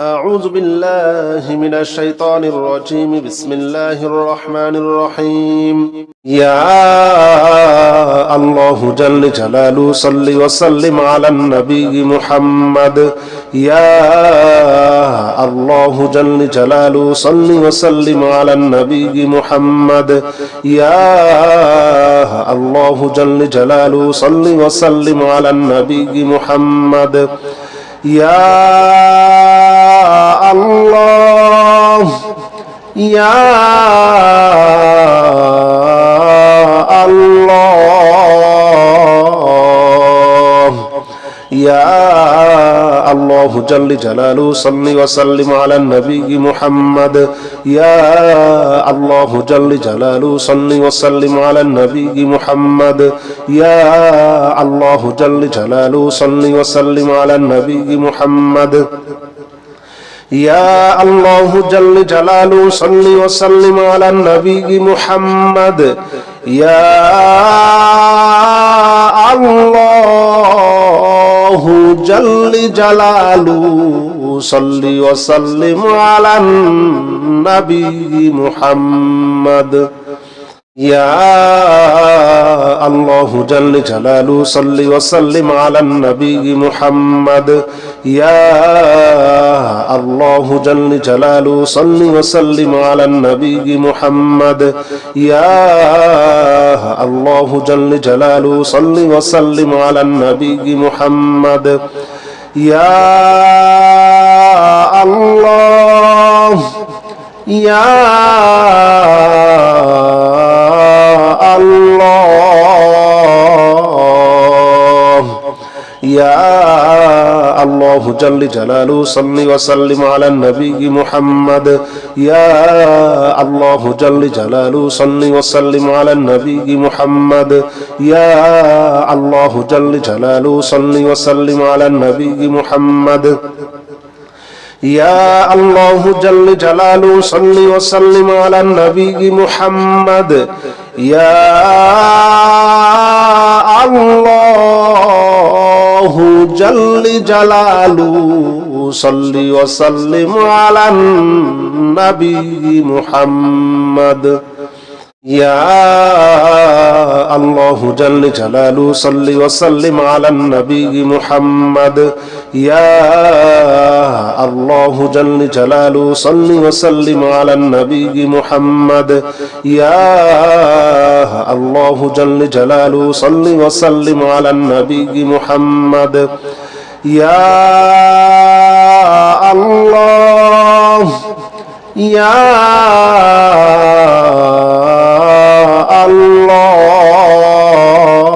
أعوذ بالله من الشيطان الرجيم بسم الله الرحمن الرحيم يا الله جل جلاله صل وسلم على النبي محمد يا الله جل جلاله صل وسلم على النبي محمد يا الله جل جلاله صل وسلم على النبي محمد يا الله يا الله يا الله جل جلاله صل وسلم على النبي محمد يا الله جل جلاله صل وسلم على النبي محمد يا الله جل جلاله صل وسلم على النبي محمد يا الله جل جلاله صل وسلم على النبي محمد يا الله جل جلاله صل وسلم على النبي محمد يا الله جل جلاله صل وسلم على النبي محمد يا الله جل جلاله صل وسلم على النبي محمد يا الله جل جلاله صل وسلم على النبي محمد يا الله يا الله يا الله جل جلاله صل وسلم على النبي محمد يا الله جل جلاله صل وسلم على النبي محمد يا الله جل جلاله صل وسلم على النبي محمد يا الله جل جلاله صل وسلم على النبي محمد يا الله جل جلاله صل وسلم على النبي محمد يا الله جل جلاله صل وسلم على النبي محمد يا الله جل جلاله صل وسلم على النبي محمد يا الله جل جلاله صل وسلم على النبي محمد يا الله يا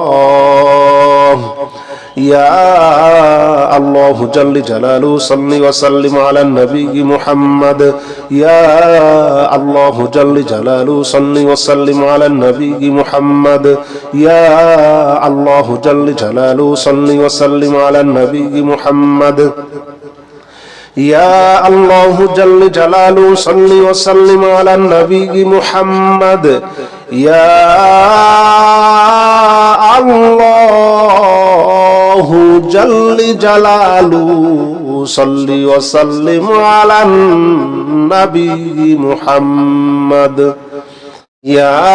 الله يا الله جل جلاله صل وسلم على النبي محمد يا الله جل جلاله صل وسلم على النبي محمد يا الله جل جلاله صل وسلم على النبي محمد يا الله جل جلاله صل وسلم على النبي محمد يا الله جل جلاله صل وسلم على النبي محمد يا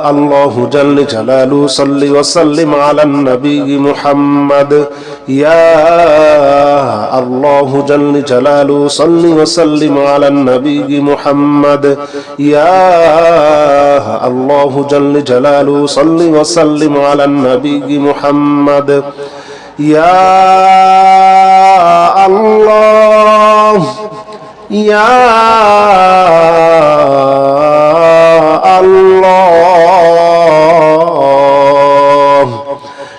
الله جل جلاله صل وسلم على النبي محمد يا الله جل جلاله صل وسلم على النبي محمد يا الله جل جلاله صل وسلم على النبي محمد يا الله يا الله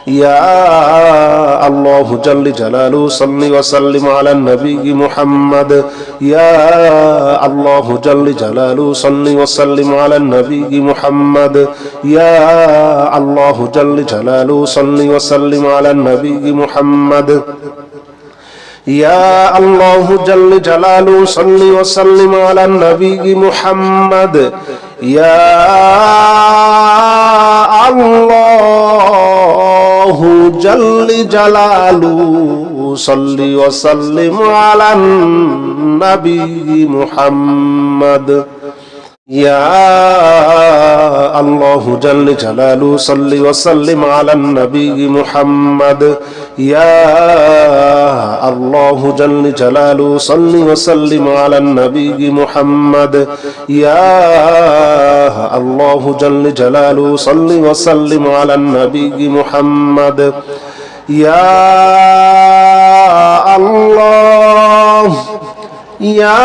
يا الله جل جلاله صل وسلم على النبي محمد يا الله جل جلاله صل وسلم على النبي محمد يا الله جل جلاله صل وسلم على النبي محمد يا الله جل جلاله صل وسلم على النبي محمد يا الله جل جلاله صل وسلم على النبي محمد يا الله جل جلاله صل وسلم على النبي محمد يا الله جل جلاله صل وسلم على النبي محمد يا الله جل جلاله صل وسلم على النبي محمد يا الله يا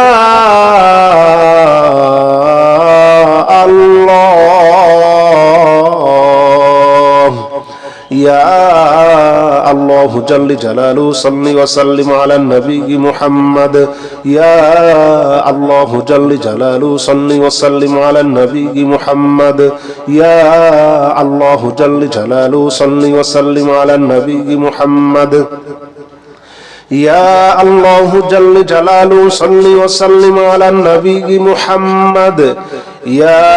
الله يا الله جل جلاله صل وسلم على النبي محمد يا الله جل جلاله صل وسلم على النبي محمد يا الله جل جلاله صل وسلم على النبي محمد يا الله جل جلاله صل وسلم على النبي محمد يا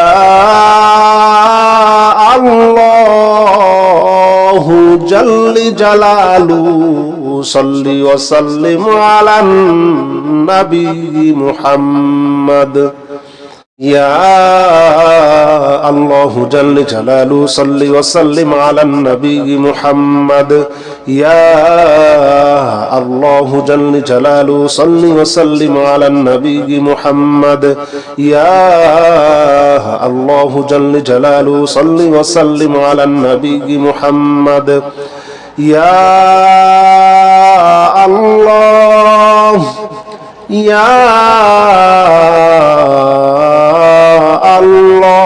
الله جل جلاله صل وسلم على النبي محمد يا الله جل جلاله صل وسلم على النبي محمد يا الله جل جلاله صل وسلم على النبي محمد يا الله جل جلاله صل وسلم على النبي محمد يا الله يا الله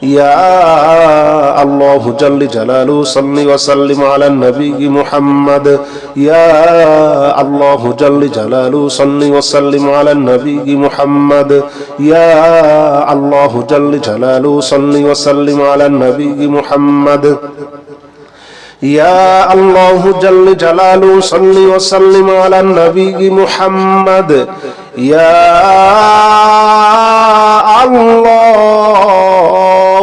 يا الله جل جلاله صل وسلم على النبي محمد يا الله جل جلاله صل وسلم على النبي محمد يا الله جل جلاله صل وسلم على النبي محمد يا الله جل جلاله صل وسلم على النبي محمد يا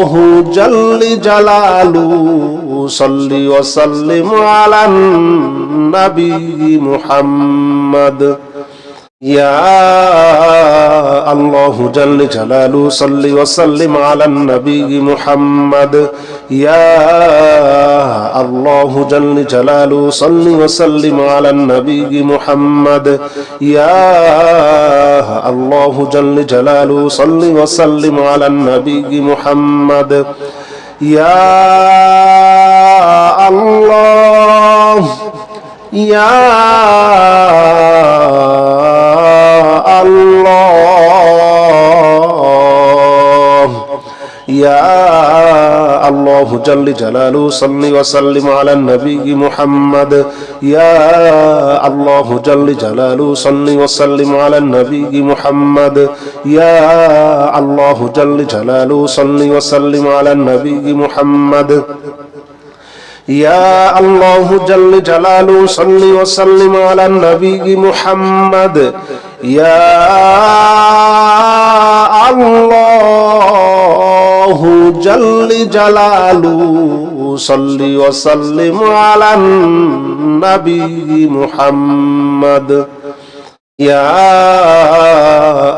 الله جل جلاله صل وسلم على النبي محمد يا الله جل جلاله صل وسلم على النبي محمد يا الله جل جلاله صل وسلم على النبي محمد يا الله جل جلاله صل وسلم على النبي محمد يا الله يا الله يا الله جل جلاله صل وسلم على النبي محمد يا الله جل جلاله صل وسلم على النبي محمد يا الله جل جلاله صل وسلم على النبي محمد يا الله جل جلاله صل وسلم على النبي محمد يا الله جل جلاله صل وسلم على النبي محمد يا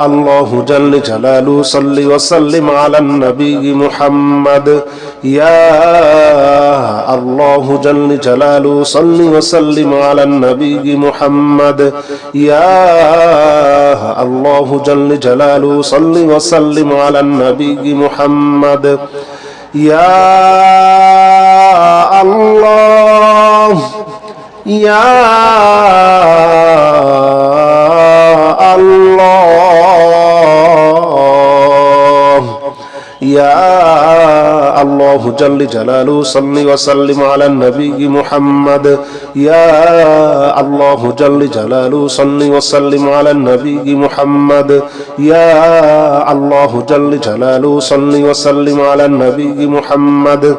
الله جل جلاله صل وسلم على النبي محمد يا الله جل جلاله صل وسلم على النبي محمد يا الله جل جلاله صل وسلم على النبي محمد يا الله يا الله يا الله جل جلاله صل وسلم على النبي محمد يا الله جل جلاله صل وسلم على النبي محمد يا الله جل جلاله صل وسلم على النبي محمد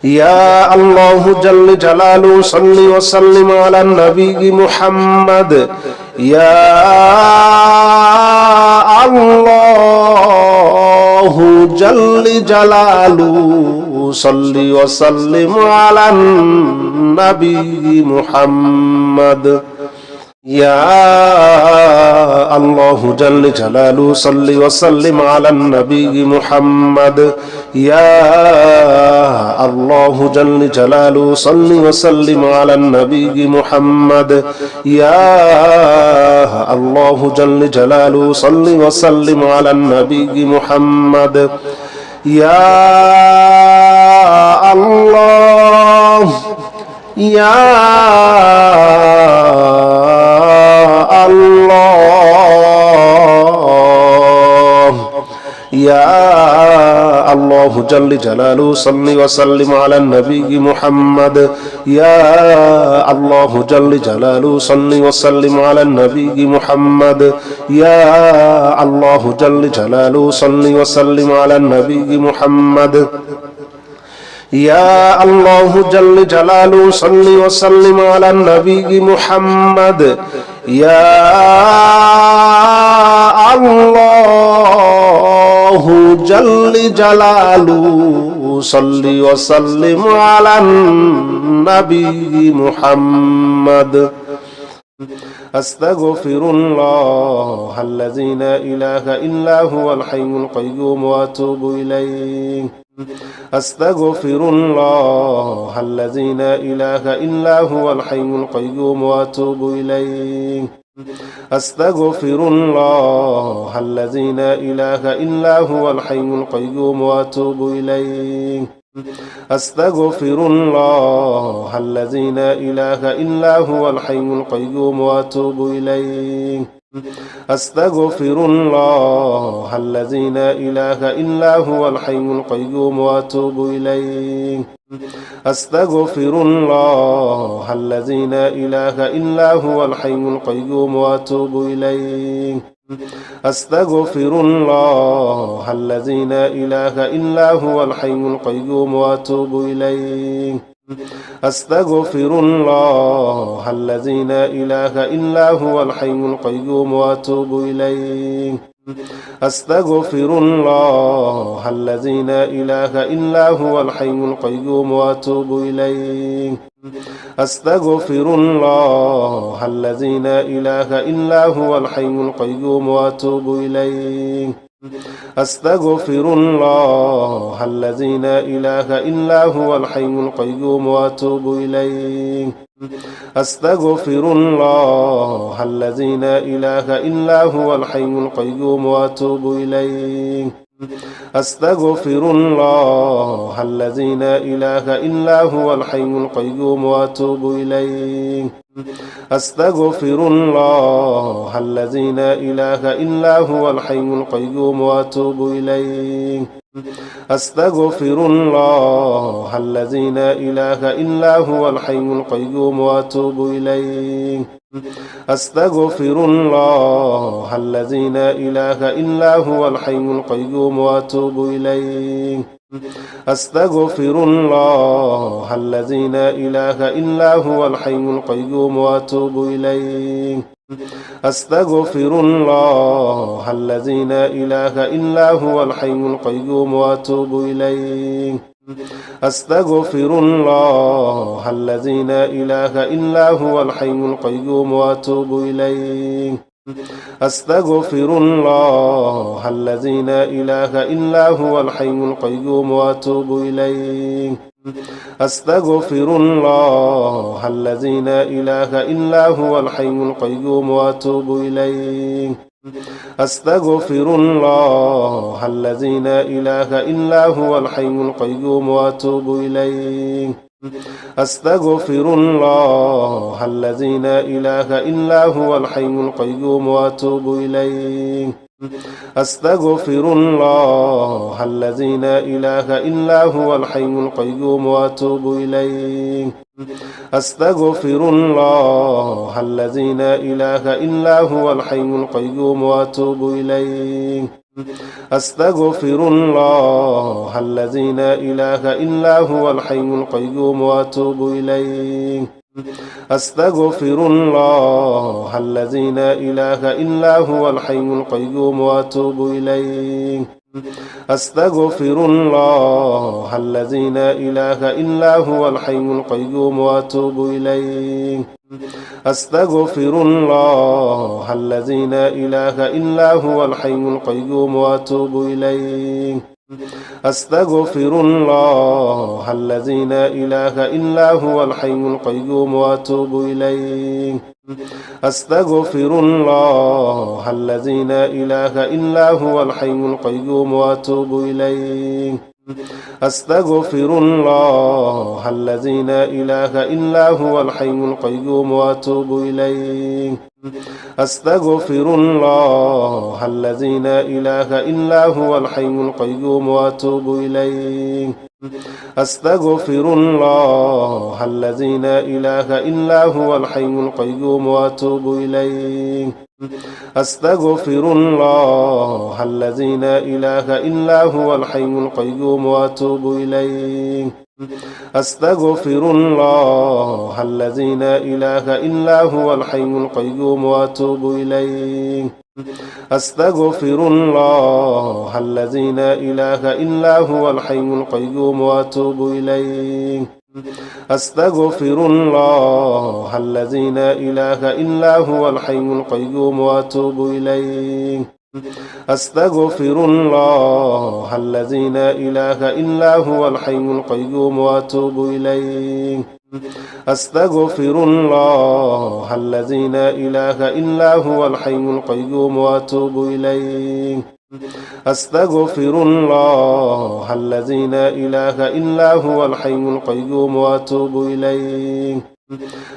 يا الله جل جلاله صل وسلم على النبي محمد يا الله جل جلاله صل وسلم على النبي محمد يا الله جل جلاله صل وسلم على النبي محمد يا الله جل جلاله صل وسلم على النبي محمد يا الله جل جلاله صل وسلم على النبي محمد يا الله يا الله يا الله جل جلاله صل وسلم على النبي محمد يا الله جل جلاله صل وسلم على النبي محمد يا الله جل جلاله صل وسلم على النبي محمد يا الله جل جلاله صل وسلم على النبي محمد يا الله جل جلاله صل وسلم على النبي محمد أستغفر الله الذي لا إله إلا هو الحي القيوم وأتوب إليه أستغفر الله الذي لا إله إلا هو الحي القيوم وأتوب إليه أستغفر الله الذي لا إله إلا هو الحي القيوم وأتوب إليه أستغفر الله الذي لا إله إلا هو الحي القيوم وأتوب إليه أستغفر الله الذي لا إله إلا هو الحي القيوم وأتوب إليه أستغفر الله الذي لا إله إلا هو الحي القيوم وأتوب إليه أستغفر الله الذي لا إله إلا هو الحي القيوم وأتوب إليه أستغفر الله الذي لا إله إلا هو الحي القيوم وأتوب إليه أستغفر الله الذي لا إله إلا هو الحي القيوم وأتوب إليه أستغفر الله الذي لا إله إلا هو الحي القيوم وأتوب إليه أستغفر الله الذي لا إله إلا هو الحي القيوم وأتوب إليه أستغفر الله الذي لا إله إلا هو الحي القيوم وأتوب إليه أستغفر الله الذي لا إله إلا هو الحي القيوم وأتوب إليه أستغفر الله الذي لا إله إلا هو الحي القيوم وأتوب إليه أستغفر الله الذي لا إله إلا هو الحي القيوم وأتوب إليه أستغفر الله الذي لا إله إلا هو الحي القيوم وأتوب إليه أستغفر الله الذي لا إله إلا هو الحي القيوم وأتوب إليه أستغفر الله الذي لا إله إلا هو الحي القيوم وأتوب إليه أستغفر الله الذي لا إله إلا هو الحي القيوم وأتوب إليه أستغفر الله الذي لا إله إلا هو الحي القيوم وأتوب إليه أستغفر الله الذي لا إله إلا هو الحي القيوم وأتوب إليه أستغفر الله الذي لا إله إلا هو الحي القيوم وأتوب إليه أستغفر الله الذي لا إله إلا هو الحي القيوم وأتوب إليه أستغفر الله الذي لا إله إلا هو الحي القيوم وأتوب إليه أستغفر الله الذي لا إله إلا هو الحي القيوم وأتوب إليه أستغفر الله الذي لا إله إلا هو الحي القيوم وأتوب إليه أستغفر الله الذي لا إله إلا هو الحي القيوم وأتوب إليه أستغفر الله الذي لا إله إلا هو الحي القيوم وأتوب إليه أستغفر الله الذي لا إله إلا هو الحي القيوم وأتوب إليه أستغفر الله الذي لا إله إلا هو الحي القيوم وأتوب إليه أستغفر الله الذي لا إله إلا هو الحي القيوم وأتوب إليه أستغفر الله الذي لا إله إلا هو الحي القيوم وأتوب إليه أستغفر الله الذي لا إله إلا هو الحي القيوم وأتوب إليه أستغفر الله الذي لا إله إلا هو الحي القيوم وأتوب إليه أستغفر الله الذي لا إله إلا هو الحي القيوم وأتوب إليه أستغفر الله الذي لا إله إلا هو الحي القيوم وأتوب إليه أستغفر الله الذي لا إله إلا هو الحي القيوم وأتوب إليه أستغفر الله الذي لا إله إلا هو الحي القيوم وأتوب إليه أستغفر الله الذي لا إله إلا هو الحي القيوم وأتوب إليه أستغفر الله الذي لا إله إلا هو الحي القيوم وأتوب إليه أستغفر الله الذي لا إله إلا هو الحي القيوم وأتوب إليه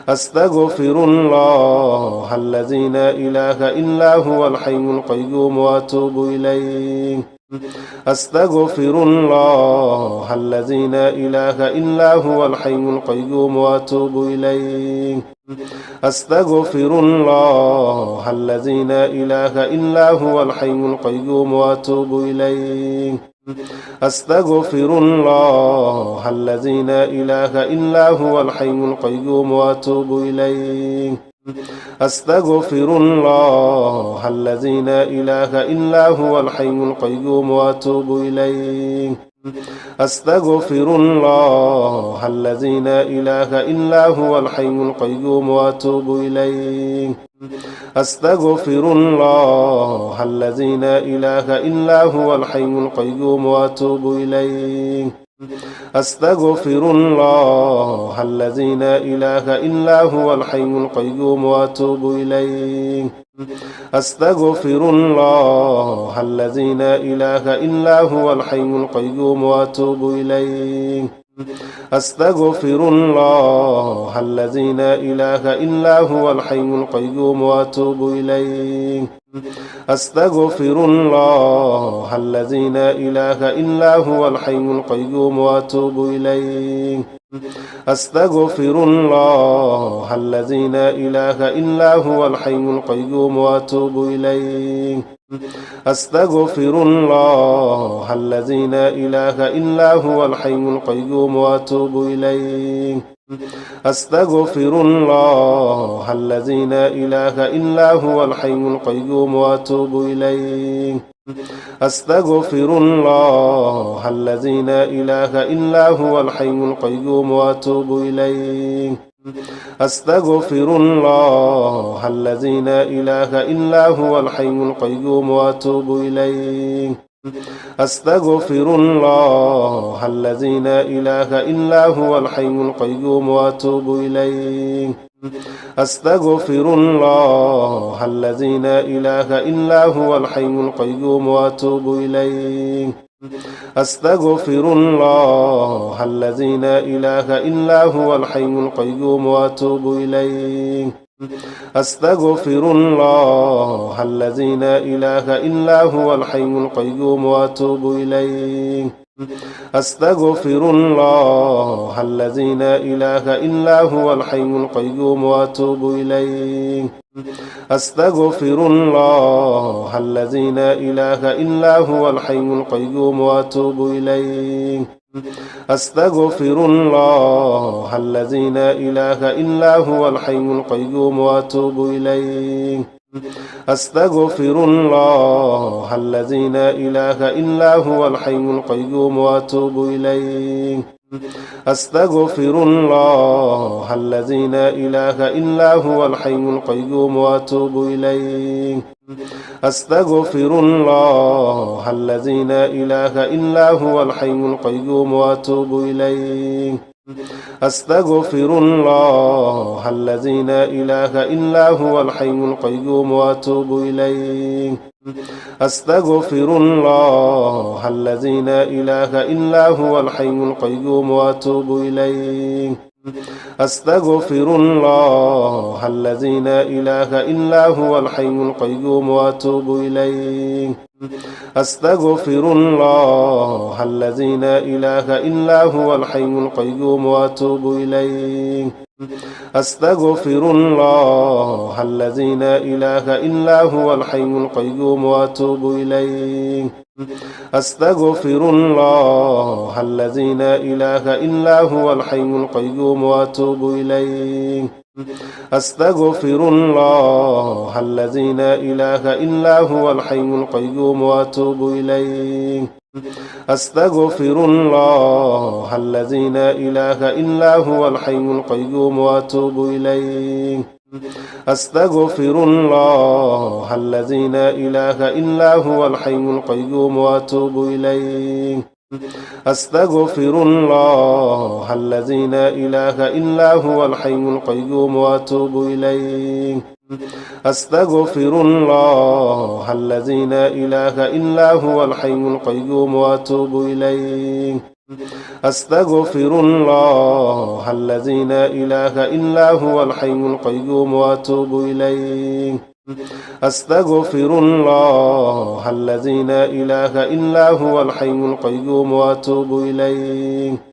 أستغفر الله الذي لا إله إلا هو الحي القيوم وأتوب إليه أستغفر الله الذي لا إله إلا هو الحي القيوم وأتوب إليه أستغفر الله الذي لا إله إلا هو الحي القيوم وأتوب إليه أستغفر الله الذي لا إله إلا هو الحي القيوم وأتوب إليه أستغفر الله الذي لا إله إلا هو الحي القيوم وأتوب إليه أستغفر الله الذي لا إله إلا هو الحي القيوم وأتوب إليه أستغفر الله الذي لا إله إلا هو الحي القيوم وأتوب إليه أستغفر الله الذي لا إله إلا هو الحي القيوم وأتوب إليه أستغفر الله الذي لا إله إلا هو الحي القيوم وأتوب إليه أستغفر الله الذي لا إله إلا هو الحي القيوم وأتوب إليه أستغفر الله الذي لا إله إلا هو الحي القيوم وأتوب إليه أستغفر الله الذي لا إله إلا هو الحي القيوم وأتوب إليه أستغفر الله الذي لا إله إلا هو الحي القيوم وأتوب إليه أستغفر الله الذي لا إله إلا هو الحي القيوم وأتوب إليه أستغفر الله الذي لا إله إلا هو الحي القيوم وأتوب إليه أستغفر الله الذي لا إله إلا هو الحي القيوم وأتوب إليه أستغفر الله الذي لا إله إلا هو الحي القيوم وأتوب إليه أستغفر الله الذي لا إله إلا هو الحي القيوم وأتوب إليه أستغفر الله الذي لا إله إلا هو الحي القيوم وأتوب إليه أستغفر الله الذي لا إله إلا هو الحي القيوم وأتوب إليه أستغفر الله الذي لا إله إلا هو الحي القيوم وأتوب إليه أستغفر الله الذي لا إله إلا هو الحي القيوم وأتوب إليه أستغفر الله الذي لا إله إلا هو الحي القيوم وأتوب إليه أستغفر الله الذي لا إله إلا هو الحي القيوم وأتوب إليه أستغفر الله الذي لا إله إلا هو الحي القيوم وأتوب إليه أستغفر الله الذي لا إله إلا هو الحي القيوم وأتوب إليه أستغفر الله الذي لا إله إلا هو الحي القيوم وأتوب إليه أستغفر الله الذي لا إله إلا هو الحي القيوم وأتوب إليه أستغفر الله الذي لا إله إلا هو الحي القيوم وأتوب إليه أستغفر الله الذي لا إله إلا هو الحي القيوم وأتوب إليه أستغفر الله الذي لا إله إلا هو الحي القيوم وأتوب إليه أستغفر الله الذي لا إله إلا هو الحي القيوم وأتوب إليه أستغفر الله الذي لا إله إلا هو الحي القيوم وأتوب إليه أستغفر الله الذي لا إله إلا هو الحي القيوم وأتوب إليه أستغفر الله الذي لا إله إلا هو الحي القيوم وأتوب إليه أستغفر الله الذي لا إله إلا هو الحي القيوم وأتوب إليه أستغفر الله الذي لا إله إلا هو الحي القيوم وأتوب إليه أستغفر الله الذي لا إله إلا هو الحي القيوم وأتوب إليه أستغفر الله الذي لا إله إلا هو الحي القيوم وأتوب إليه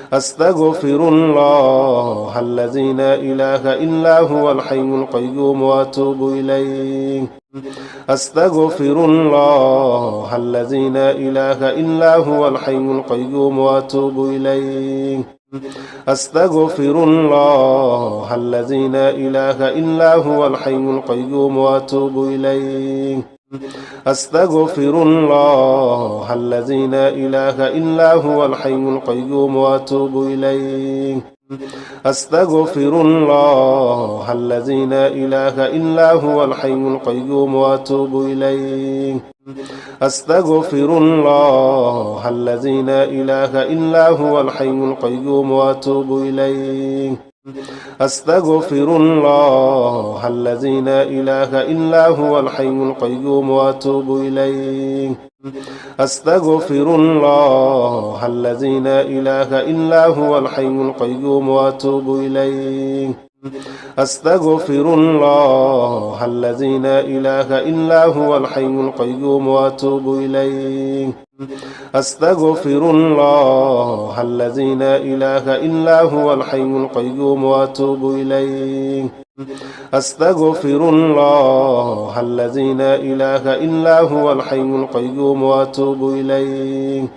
أستغفر الله الذي لا إله إلا هو الحي القيوم وأتوب إليه أستغفر الله الذي لا إله إلا هو الحي القيوم وأتوب إليه أستغفر الله الذي لا إله إلا هو الحي القيوم وأتوب إليه أستغفر الله الذي لا إله إلا هو الحي القيوم وأتوب إليه أستغفر الله الذي لا إله إلا هو الحي القيوم وأتوب إليه أستغفر الله الذي لا إله إلا هو الحي القيوم وأتوب إليه أستغفر الله الذي لا إله إلا هو الحي القيوم وأتوب إليه أستغفر الله الذي لا إله إلا هو الحي القيوم وأتوب إليه أستغفر الله الذي لا إله إلا هو الحي القيوم وأتوب إليه أستغفر الله الذي لا إله إلا هو الحي القيوم وأتوب إليه أستغفر الله الذي لا إله إلا هو الحي القيوم وأتوب إليه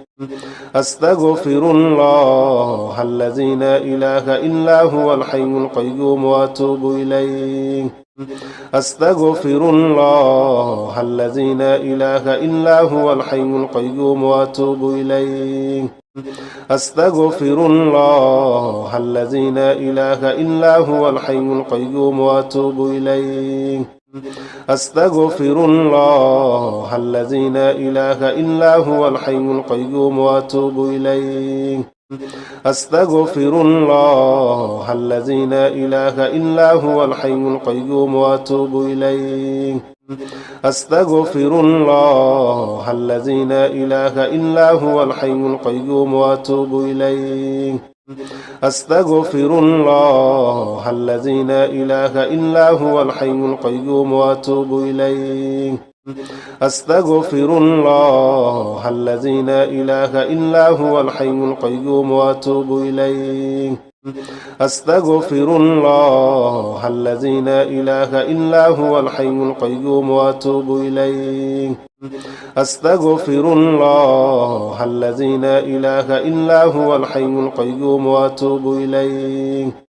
أستغفر الله الذي لا إله إلا هو الحي القيوم وأتوب إليه أستغفر الله الذي لا إله إلا هو الحي القيوم وأتوب إليه أستغفر الله الذي لا إله إلا هو الحي القيوم وأتوب إليه أستغفر الله الذي لا إله إلا هو الحي القيوم وأتوب إليه أستغفر الله الذي لا إله إلا هو الحي القيوم وأتوب إليه أستغفر الله الذي لا إله إلا هو الحي القيوم وأتوب إليه أستغفر الله الذي لا إله إلا هو الحي القيوم وأتوب إليه أستغفر الله الذي لا إله إلا هو الحي القيوم وأتوب إليه أستغفر الله الذي لا إله إلا هو الحي القيوم وأتوب إليه أستغفر الله الذي لا إله إلا هو الحي القيوم وأتوب إليه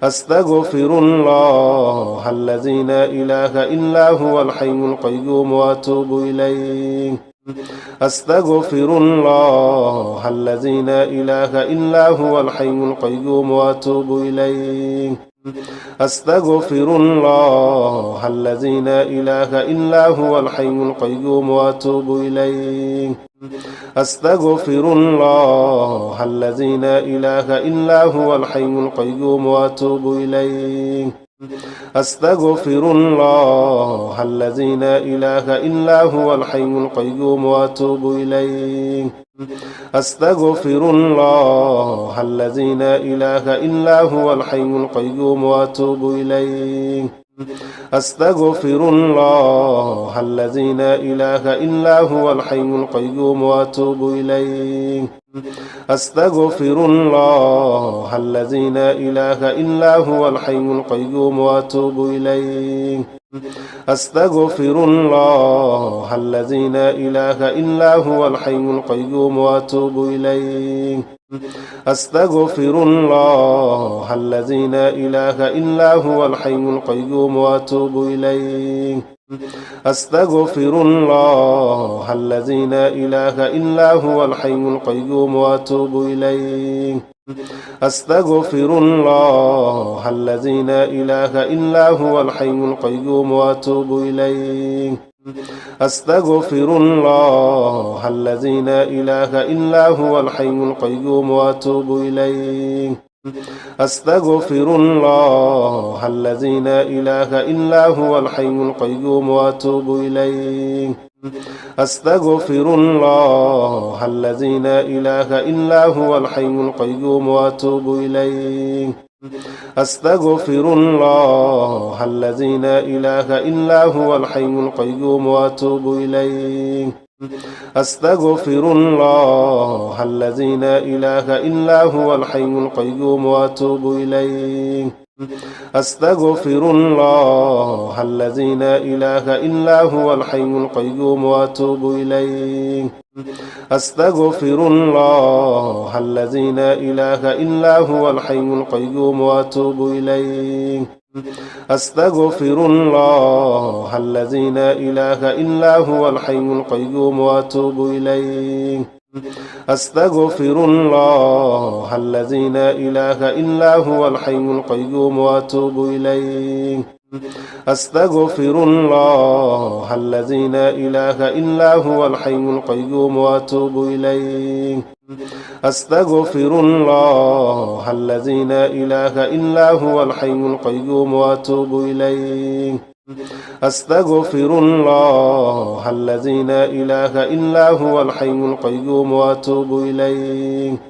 أستغفر الله الذي لا إله إلا هو الحي القيوم وأتوب إليه أستغفر الله الذي لا إله إلا هو الحي القيوم وأتوب إليه أستغفر الله الذي لا إله إلا هو الحي القيوم وأتوب إليه أستغفر الله الذي لا إله إلا هو الحي القيوم وأتوب إليه أستغفر الله الذي لا إله إلا هو الحي القيوم وأتوب إليه أستغفر الله الذي لا إله إلا هو الحي القيوم وأتوب إليه أستغفر الله الذي لا إله إلا هو الحي القيوم وأتوب إليه أستغفر الله الذي لا إله إلا هو الحي القيوم وأتوب إليه أستغفر الله الذي لا إله إلا هو الحي القيوم وأتوب إليه أستغفر الله الذي لا إله إلا هو الحي القيوم وأتوب إليه أستغفر الله الذي لا إله إلا هو الحي القيوم وأتوب إليه أستغفر الله الذي لا إله إلا هو الحي القيوم وأتوب إليه أستغفر الله الذي لا إله إلا هو الحي القيوم وأتوب إليه أستغفر الله الذي لا إله إلا هو الحي القيوم وأتوب إليه أستغفر الله الذي لا إله إلا هو الحي القيوم وأتوب إليه أستغفر الله الذي لا إله إلا هو الحي القيوم وأتوب إليه أستغفر الله الذي لا إله إلا هو الحي القيوم وأتوب إليه أستغفر الله الذي لا إله إلا هو الحي القيوم وأتوب إليه أستغفر الله الذي لا إله إلا هو الحي القيوم وأتوب إليه أستغفر الله الذي لا إله إلا هو الحي القيوم وأتوب إليه أستغفر الله الذي لا إله إلا هو الحي القيوم وأتوب إليه أستغفر الله الذي لا إله إلا هو الحي القيوم وأتوب إليه أستغفر الله الذي لا إله إلا هو الحي القيوم وأتوب إليه أستغفر الله الذي لا إله إلا هو الحي القيوم وأتوب إليه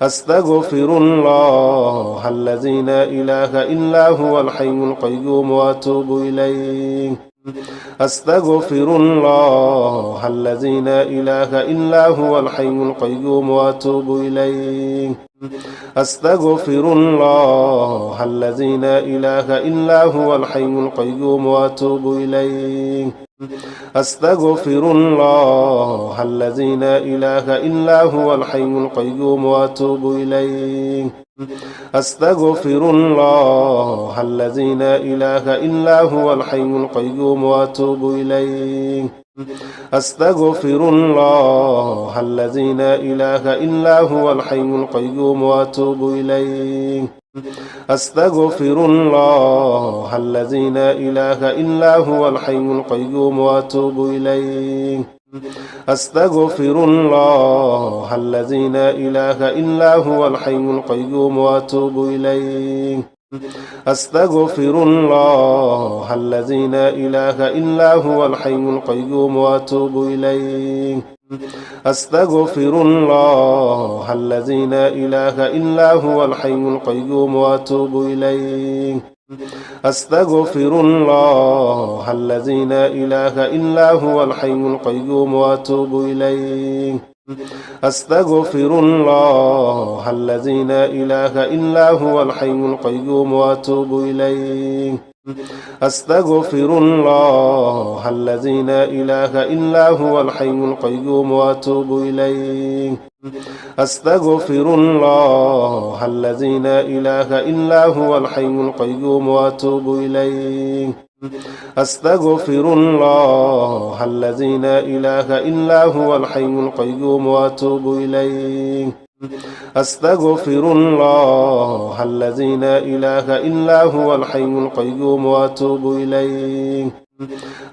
أستغفر الله الذي لا إله إلا هو الحي القيوم وأتوب إليه أستغفر الله الذي لا إله إلا هو الحي القيوم وأتوب إليه أستغفر الله الذي لا إله إلا هو الحي القيوم وأتوب إليه أستغفر الله الذي لا إله إلا هو الحي القيوم وأتوب إليه أستغفر الله الذي لا إله إلا هو الحي القيوم وأتوب إليه أستغفر الله الذي لا إله إلا هو الحي القيوم وأتوب إليه أستغفر الله الذي لا إله إلا هو الحي القيوم وأتوب إليه أستغفر الله الذي لا إله إلا هو الحي القيوم وأتوب إليه أستغفر الله الذي لا إله إلا هو الحي القيوم وأتوب إليه أستغفر الله الذي لا إله إلا هو الحي القيوم وأتوب إليه أستغفر الله الذي لا إله إلا هو الحي القيوم وأتوب إليه أستغفر الله الذي لا إله إلا هو الحي القيوم وأتوب إليه أستغفر الله الذي لا إله إلا هو الحي القيوم وأتوب إليه أستغفر الله الذي لا إله إلا هو الحي القيوم وأتوب إليه أستغفر الله الذي لا إله إلا هو الحي القيوم وأتوب إليه أستغفر الله الذي لا إله إلا هو الحي القيوم وأتوب إليه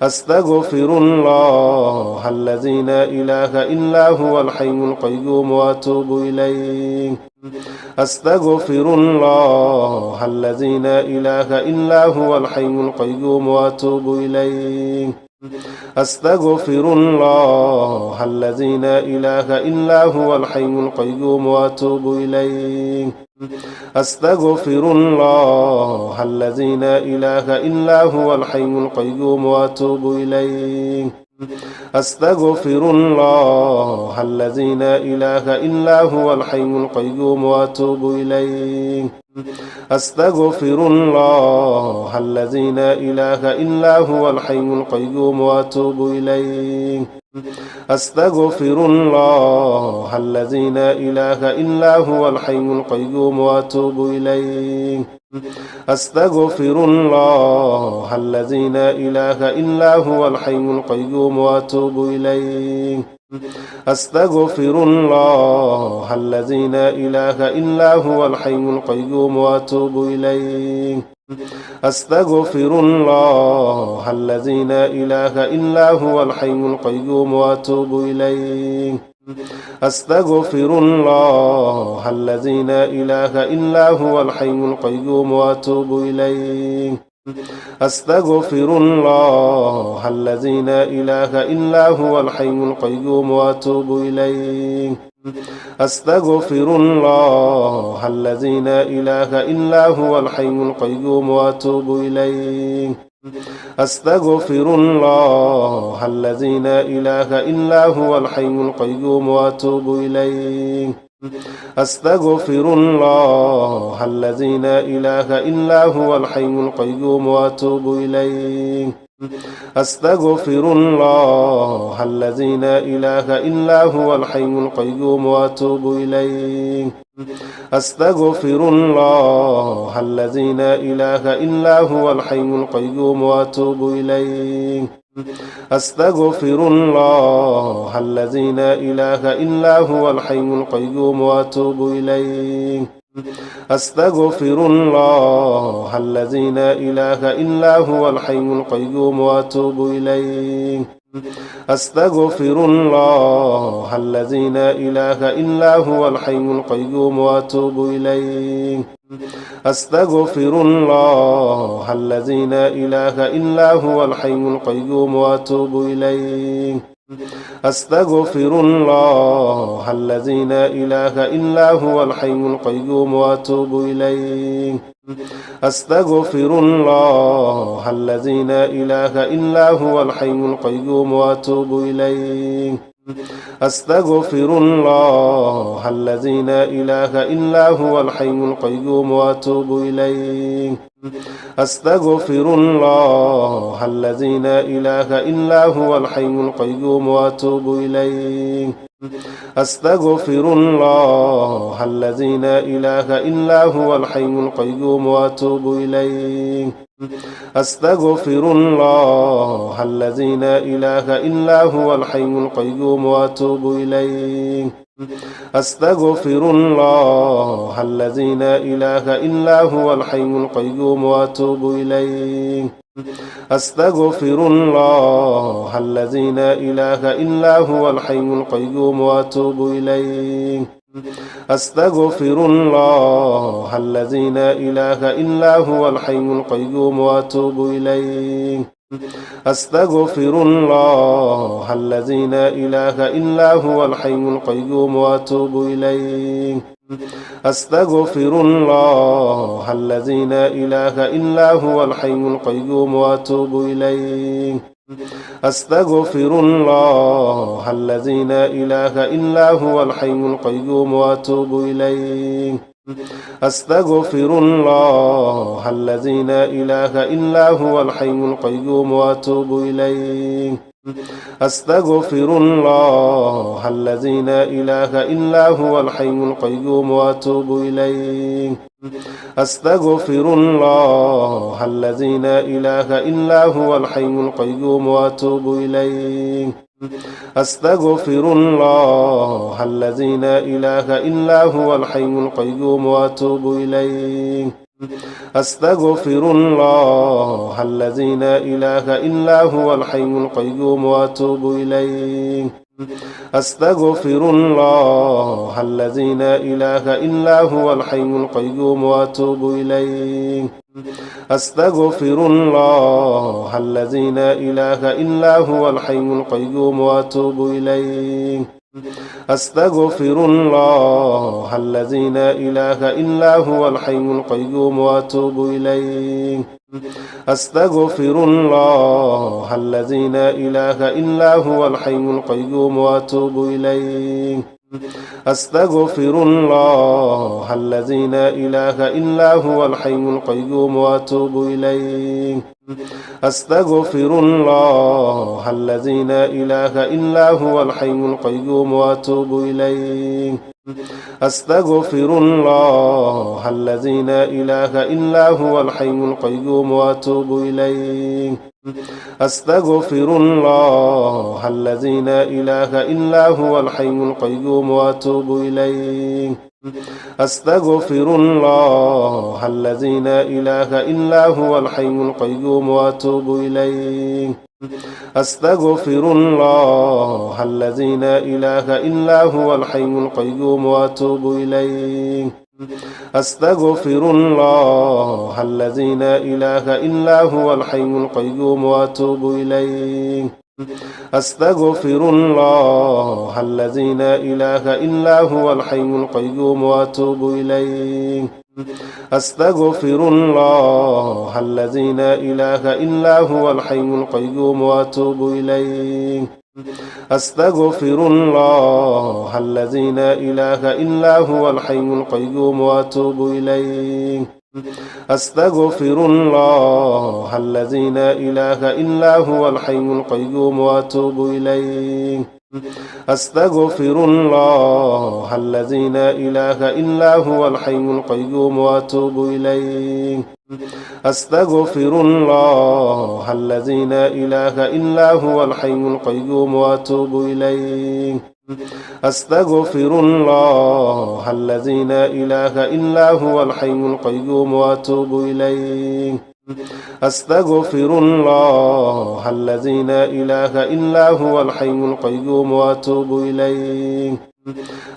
أستغفر الله الذي لا إله إلا هو الحي القيوم وأتوب إليه أستغفر الله الذي لا إله إلا هو الحي القيوم وأتوب إليه أستغفر الله الذي لا إله إلا هو الحي القيوم وأتوب إليه أستغفر الله الذي لا إله إلا هو الحي القيوم وأتوب إليه أستغفر الله الذي لا إله إلا هو الحي القيوم وأتوب إليه أستغفر الله الذي لا إله إلا هو الحي القيوم وأتوب إليه أستغفر الله الذي لا إله إلا هو الحي القيوم وأتوب إليه أستغفر الله الذي لا إله إلا هو الحي القيوم وأتوب إليه أستغفر الله الذي لا إله إلا هو الحي القيوم وأتوب إليه أستغفر الله الذي لا إله إلا هو الحي القيوم وأتوب إليه أستغفر الله الذي لا إله إلا هو الحي القيوم وأتوب إليه أستغفر الله الذي لا إله إلا هو الحي القيوم وأتوب إليه أستغفر الله الذي لا إله إلا هو الحي القيوم وأتوب إليه أستغفر الله الذي لا إله إلا هو الحي القيوم وأتوب إليه أستغفر الله الذي لا إله إلا هو الحي القيوم وأتوب إليه أستغفر الله الذي لا إله إلا هو الحي القيوم وأتوب إليه أستغفر الله الذي لا إله إلا هو الحي القيوم وأتوب إليه أستغفر الله الذي لا إله إلا هو الحي القيوم وأتوب إليه أستغفر الله الذي لا إله إلا هو الحي القيوم وأتوب إليه أستغفر الله الذي لا إله إلا هو الحي القيوم وأتوب إليه أستغفر الله الذي لا إله إلا هو الحي القيوم وأتوب إليه أستغفر الله الذي لا إله إلا هو الحي القيوم وأتوب إليه أستغفر الله الذي لا إله إلا هو الحي القيوم وأتوب إليه أستغفر الله الذي لا إله إلا هو الحي القيوم وأتوب إليه أستغفر الله الذي لا إله إلا هو الحي القيوم وأتوب إليه أستغفر الله الذي لا إله إلا هو الحي القيوم وأتوب إليه أستغفر الله الذي لا إله إلا هو الحي القيوم وأتوب إليه أستغفر الله الذي لا إله إلا هو الحي القيوم وأتوب إليه أستغفر الله الذي لا إله إلا هو الحي القيوم وأتوب إليه أستغفر الله الذي لا إله إلا هو الحي القيوم وأتوب إليه أستغفر الله الذي لا إله إلا هو الحي القيوم وأتوب إليه أستغفر الله الذي لا إله إلا هو الحي القيوم وأتوب إليه أستغفر الله الذي لا إله إلا هو الحي القيوم وأتوب إليه أستغفر الله الذي لا إله إلا هو الحي القيوم وأتوب إليه أستغفر الله الذي لا إله إلا هو الحي القيوم وأتوب إليه أستغفر الله الذي لا إله إلا هو الحي القيوم وأتوب إليه أستغفر الله الذي لا إله إلا هو الحي القيوم وأتوب إليه أستغفر الله الذي لا إله إلا هو الحي القيوم وأتوب إليه أستغفر الله الذي لا إله إلا هو الحي القيوم وأتوب إليه أستغفر الله الذي لا إله إلا هو الحي القيوم وأتوب إليه أستغفر الله الذي لا إله إلا هو الحي القيوم وأتوب إليه أستغفر الله الذي لا إله إلا هو الحي القيوم وأتوب إليه أستغفر الله الذي لا إله إلا هو الحي القيوم وأتوب إليه أستغفر الله الذي لا إله إلا هو الحي القيوم وأتوب إليه أستغفر الله الذي لا إله إلا هو الحي القيوم وأتوب إليه أستغفر الله الذي لا إله إلا هو الحي القيوم وأتوب إليه أستغفر الله الذي لا إله إلا هو الحي القيوم وأتوب إليه أستغفر الله الذي لا إله إلا هو الحي القيوم وأتوب إليه أستغفر الله الذي لا إله إلا هو الحي القيوم وأتوب إليه أستغفر الله الذي لا إله إلا هو الحي القيوم وأتوب إليه أستغفر الله الذي لا إله إلا هو الحي القيوم وأتوب إليه أستغفر الله الذي لا إله إلا هو الحي القيوم وأتوب إليه أستغفر الله الذي لا إله إلا هو الحي القيوم وأتوب إليه أستغفر الله الذي لا إله إلا هو الحي القيوم وأتوب إليه أستغفر الله الذي لا إله إلا هو الحي القيوم وأتوب إليه أستغفر الله الذي لا إله إلا هو الحي القيوم وأتوب إليه أستغفر الله الذي لا إله إلا هو الحي القيوم وأتوب إليه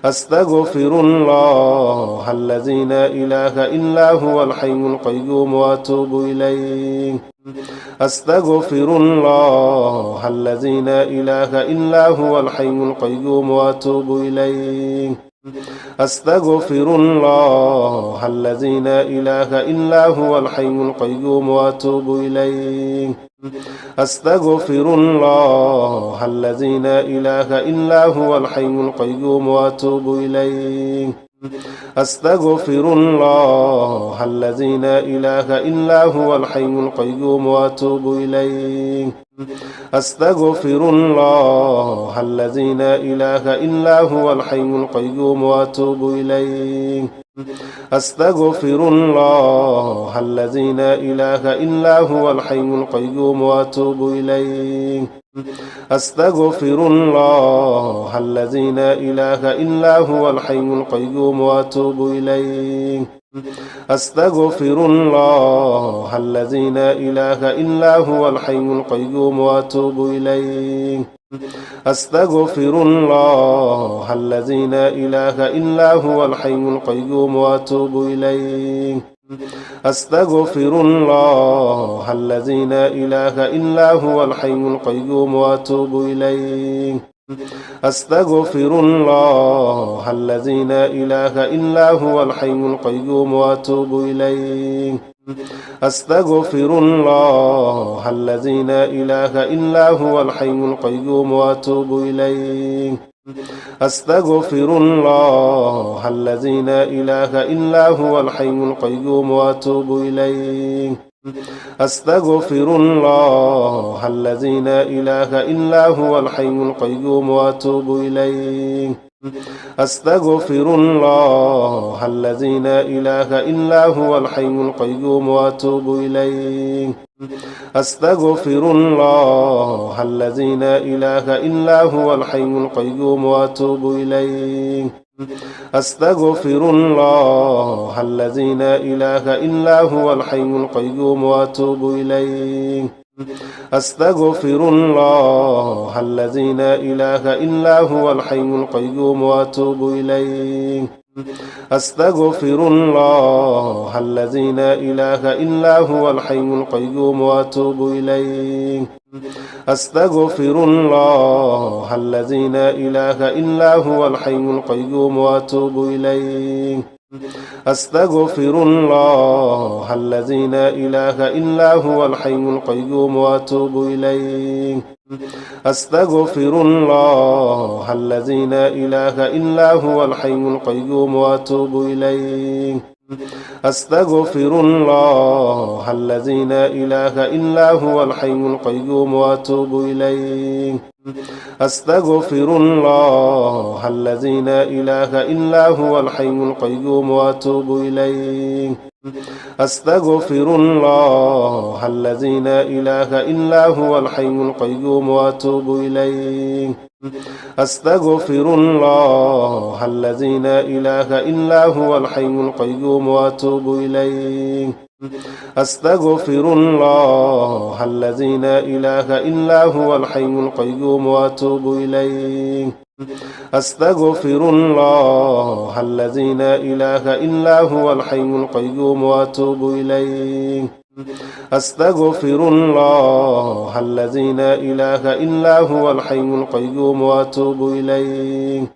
أستغفر الله الذي لا إله إلا هو الحي القيوم وأتوب إليه أستغفر الله الذي لا إله إلا هو الحي القيوم وأتوب إليه أستغفر الله الذي لا إله إلا هو الحي القيوم وأتوب إليه أستغفر الله الذي لا إله إلا هو الحي القيوم وأتوب إليه أستغفر الله الذي لا إله إلا هو الحي القيوم وأتوب إليه أستغفر الله الذي لا إله إلا هو الحي القيوم وأتوب إليه أستغفر الله الذي لا إله إلا هو الحي القيوم وأتوب إليه أستغفر الله الذي لا إله إلا هو الحي القيوم وأتوب إليه أستغفر الله الذي لا إله إلا هو الحي القيوم وأتوب إليه أستغفر الله الذي لا إله إلا هو الحي القيوم وأتوب إليه أستغفر الله الذي لا إله إلا هو الحي القيوم وأتوب إليه أستغفر الله الذي لا إله إلا هو الحي القيوم وأتوب إليه أستغفر الله الذي لا إله إلا هو الحي القيوم وأتوب إليه أستغفر الله الذي لا إله إلا هو الحي القيوم وأتوب إليه أستغفر الله الذي لا إله إلا هو الحي القيوم وأتوب إليه أستغفر الله الذي لا إله إلا هو الحي القيوم وأتوب إليه أستغفر الله الذي لا إله إلا هو الحي القيوم وأتوب إليه أستغفر الله الذي لا إله إلا هو الحي القيوم وأتوب إليه أستغفر الله الذي لا إله إلا هو الحي القيوم وأتوب إليه أستغفر الله الذي لا إله إلا هو الحي القيوم وأتوب إليه أستغفر الله الذي لا إله إلا هو الحي القيوم وأتوب إليه أستغفر الله الذي لا إله إلا هو الحي القيوم وأتوب إليه أستغفر الله الذي لا إله إلا هو الحي القيوم وأتوب إليه أستغفر الله الذي لا إله إلا هو الحي القيوم وأتوب إليه أستغفر الله الذي لا إله إلا هو الحي القيوم وأتوب إليه أستغفر الله الذي لا إله إلا هو الحي القيوم وأتوب إليه أستغفر الله الذي لا إله إلا هو الحي القيوم وأتوب إليه أستغفر الله الذي لا إله إلا هو الحي القيوم وأتوب إليه أستغفر الله الذي لا إله إلا هو الحي القيوم وأتوب إليه أستغفر الله الذي لا إله إلا هو الحي القيوم وأتوب إليه